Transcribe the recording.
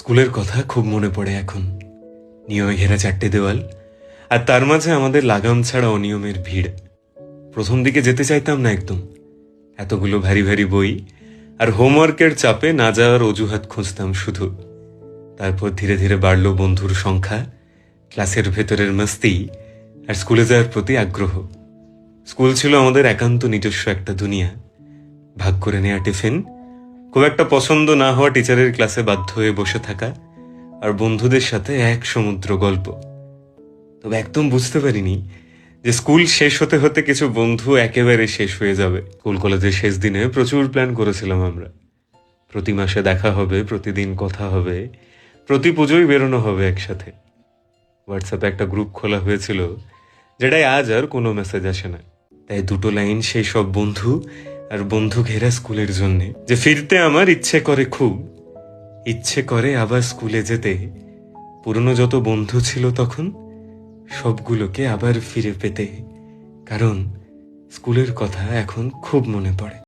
স্কুলের কথা খুব মনে পড়ে এখন। নিয়মে ঘেরা 4টে দেওয়াল, আর তার মাঝে আমাদের লাগাম ছাড়া অনিয়মের ভিড়। প্রথম দিকে যেতে চাইতাম না একদম। এতগুলো ভারী ভারী বই আর হোমওয়ার্কের চাপে না যাওয়ার অজুহাত খুঁজতাম শুধু। তারপর ধীরে ধীরে বাড়ল বন্ধুর সংখ্যা, ক্লাসের ভেতরের মস্তি আর স্কুলে যাওয়ার প্রতি আগ্রহ। স্কুল ছিল আমাদের একান্ত নিজস্ব একটা দুনিয়া। ভাগ করে নেওয়া টিফিন, খুব একটা পছন্দ না হওয়া টিচারের ক্লাসে বাধ্য হয়ে বসে থাকা, আর বন্ধুদের সাথে এক সমুদ্র গল্প। তবে একদম বুঝতে পারিনি যে স্কুল শেষ হতে হতে কিছু বন্ধু একেবারে শেষ হয়ে যাবে। স্কুল কলেজের শেষ দিনে প্রচুর প্ল্যান করেছিলাম আমরা। প্রতি মাসে দেখা হবে, প্রতিদিন কথা হবে, প্রতি পুজোয় বেরোনো হবে একসাথে। হোয়াটসঅ্যাপে একটা গ্রুপ খোলা হয়েছিল, যেটাই আজ আর কোনো মেসেজ আসে না। তাই 2টো লাইন সেই সব বন্ধু আর বন্ধু ঘেরা স্কুলের জন্যে, যে ফিরতে আমার ইচ্ছে করে খুব, ইচ্ছে করে আবার স্কুলে যেতে। পুরনো যত বন্ধু ছিল তখন, সবগুলোকে আবার ফিরে পেতে। কারণ স্কুলের কথা এখন খুব মনে পড়ে।